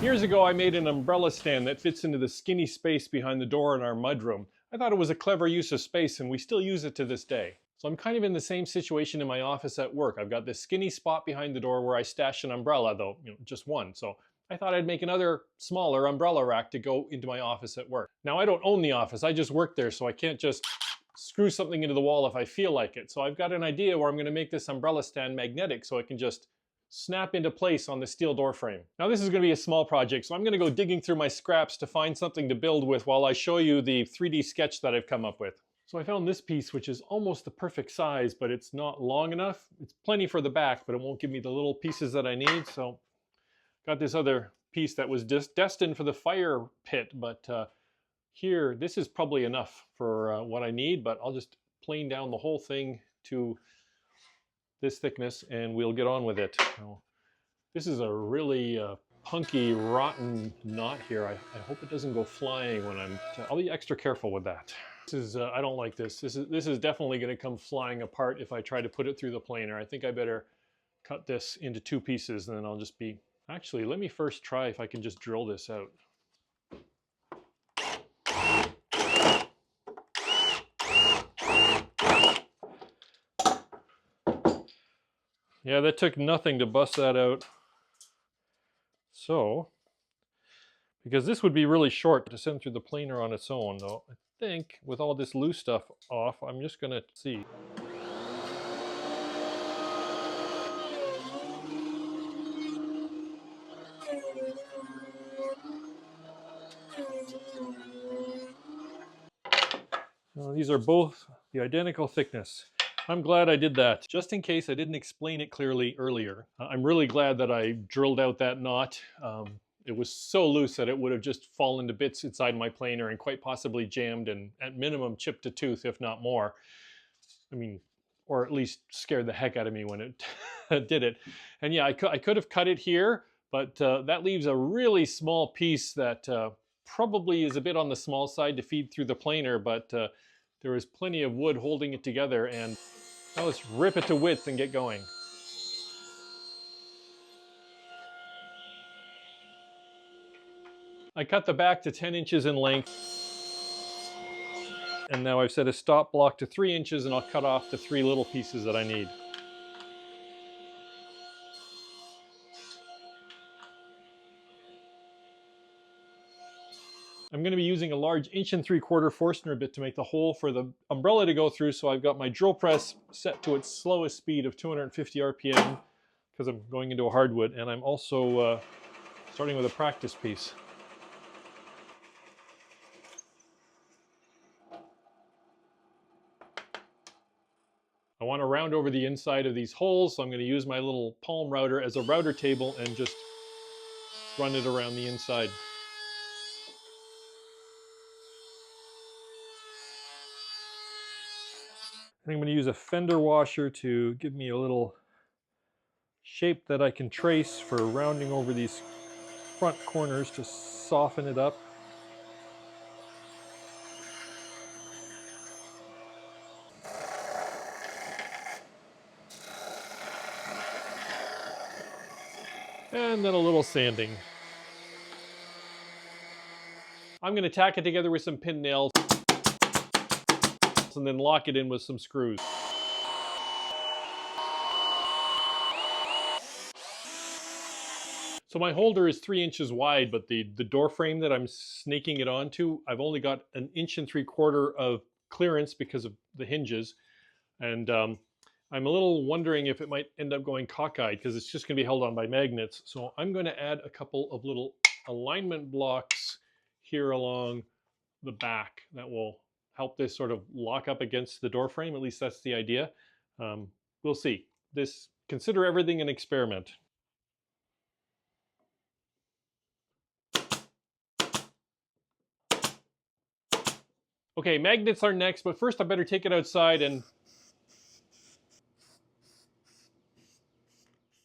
Years ago, I made an umbrella stand that fits into the skinny space behind the door in our mudroom. I thought it was a clever use of space, and we still use it to this day. So I'm kind of in the same situation in my office at work. I've got this skinny spot behind the door where I stash an umbrella, though just one. So I thought I'd make another smaller umbrella rack to go into my office at work. Now I don't own the office, I just work there, so I can't just screw something into the wall if I feel like it. So I've got an idea where I'm going to make this umbrella stand magnetic so it can just snap into place on the steel door frame. Now this is going to be a small project, so I'm going to go digging through my scraps to find something to build with while I show you the 3D sketch that I've come up with. So I found this piece, which is almost the perfect size, but it's not long enough. It's plenty for the back, but it won't give me the little pieces that I need. So got this other piece that was destined for the fire pit, but here, this is probably enough for what I need, but I'll just plane down the whole thing to this thickness and we'll get on with it. Now, this is a really punky, rotten knot here. I hope it doesn't go flying when I'll be extra careful with that. This is, I don't like this. This is definitely going to come flying apart if I try to put it through the planer. I think I better cut this into two pieces and then I'll just be... Actually, let me first try if I can just drill this out. Yeah, that took nothing to bust that out. So, because this would be really short to send through the planer on its own, though, I think with all this loose stuff off, I'm just gonna see. Now, these are both the identical thickness. I'm glad I did that. Just in case I didn't explain it clearly earlier, I'm really glad that I drilled out that knot. It was so loose that it would have just fallen to bits inside my planer and quite possibly jammed and at minimum chipped a tooth, if not more. I mean, or at least scared the heck out of me when it did it. And yeah, I could have cut it here, but that leaves a really small piece that probably is a bit on the small side to feed through the planer, but there is plenty of wood holding it together, and now let's rip it to width and get going. I cut the back to 10 inches in length, and now I've set a stop block to 3 inches, and I'll cut off the 3 little pieces that I need. I'm going to be using a large 1 3/4 Forstner bit to make the hole for the umbrella to go through, so I've got my drill press set to its slowest speed of 250 RPM because I'm going into a hardwood, and I'm also starting with a practice piece. I want to round over the inside of these holes, so I'm going to use my little palm router as a router table and just run it around the inside. I'm going to use a fender washer to give me a little shape that I can trace for rounding over these front corners to soften it up. And then a little sanding. I'm going to tack it together with some pin nails and then lock it in with some screws. So my holder is 3 inches wide, but the door frame that I'm snaking it onto, I've only got 1 3/4 inches of clearance because of the hinges. And I'm a little wondering if it might end up going cockeyed because it's just going to be held on by magnets. So I'm going to add a couple of little alignment blocks here along the back that will help this sort of lock up against the door frame. At least that's the idea. We'll see. Consider everything an experiment. Okay, magnets are next, but first I better take it outside and...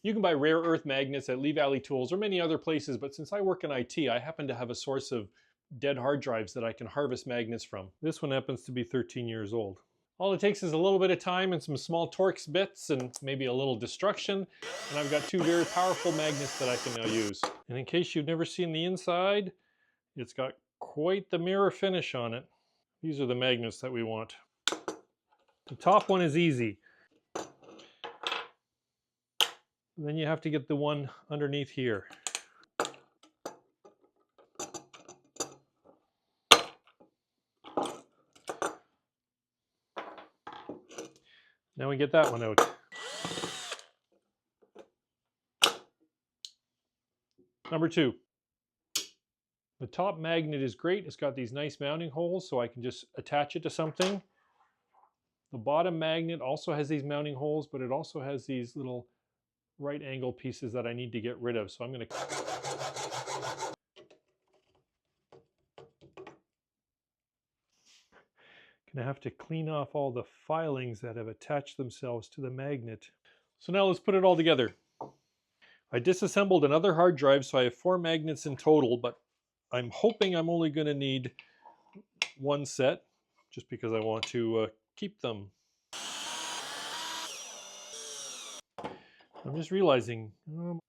You can buy rare earth magnets at Lee Valley Tools or many other places, but since I work in IT, I happen to have a source of dead hard drives that I can harvest magnets from. This one happens to be 13 years old. All it takes is a little bit of time and some small Torx bits and maybe a little destruction, and I've got two very powerful magnets that I can now use. And in case you've never seen the inside, it's got quite the mirror finish on it. These are the magnets that we want. The top one is easy. And then you have to get the one underneath here. Now we get that one out. Number 2. The top magnet is great. It's got these nice mounting holes so I can just attach it to something. The bottom magnet also has these mounting holes, but it also has these little right angle pieces that I need to get rid of. So I'm going to have to clean off all the filings that have attached themselves to the magnet. So now let's put it all together. I disassembled another hard drive, so I have 4 magnets in total, but I'm hoping I'm only going to need one set, just because I want to keep them. I'm just realizing.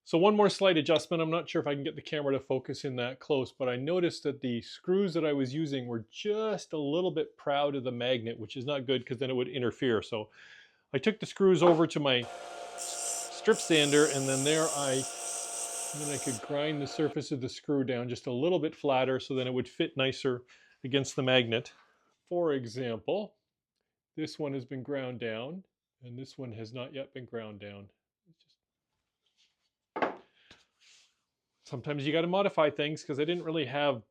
So one more slight adjustment. I'm not sure if I can get the camera to focus in that close, but I noticed that the screws that I was using were just a little bit proud of the magnet, which is not good because then it would interfere. So I took the screws over to my strip sander, and then I could grind the surface of the screw down just a little bit flatter so then it would fit nicer against the magnet. For example, this one has been ground down and this one has not yet been ground down. Sometimes you got to modify things because I didn't really have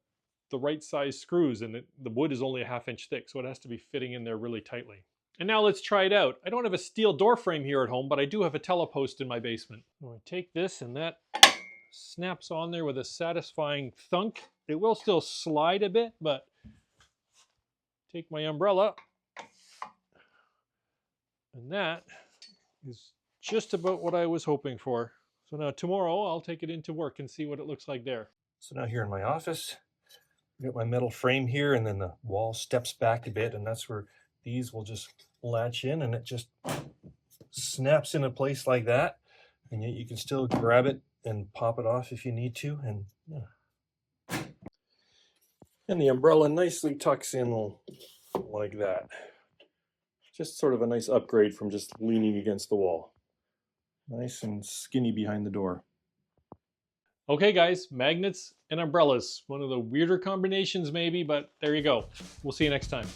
the right size screws, and the wood is only a 1/2 inch thick, so it has to be fitting in there really tightly. And now let's try it out. I don't have a steel door frame here at home, but I do have a telepost in my basement. So I take this and that snaps on there with a satisfying thunk. It will still slide a bit, but take my umbrella, and that is just about what I was hoping for. So now tomorrow I'll take it into work and see what it looks like there. So now here in my office, I've got my metal frame here, and then the wall steps back a bit, and that's where these will just latch in, and it just snaps into place like that. And yet you can still grab it and pop it off if you need to. And yeah. And the umbrella nicely tucks in like that. Just sort of a nice upgrade from just leaning against the wall. Nice and skinny behind the door. Okay guys, magnets and umbrellas. One of the weirder combinations maybe, but there you go. We'll see you next time.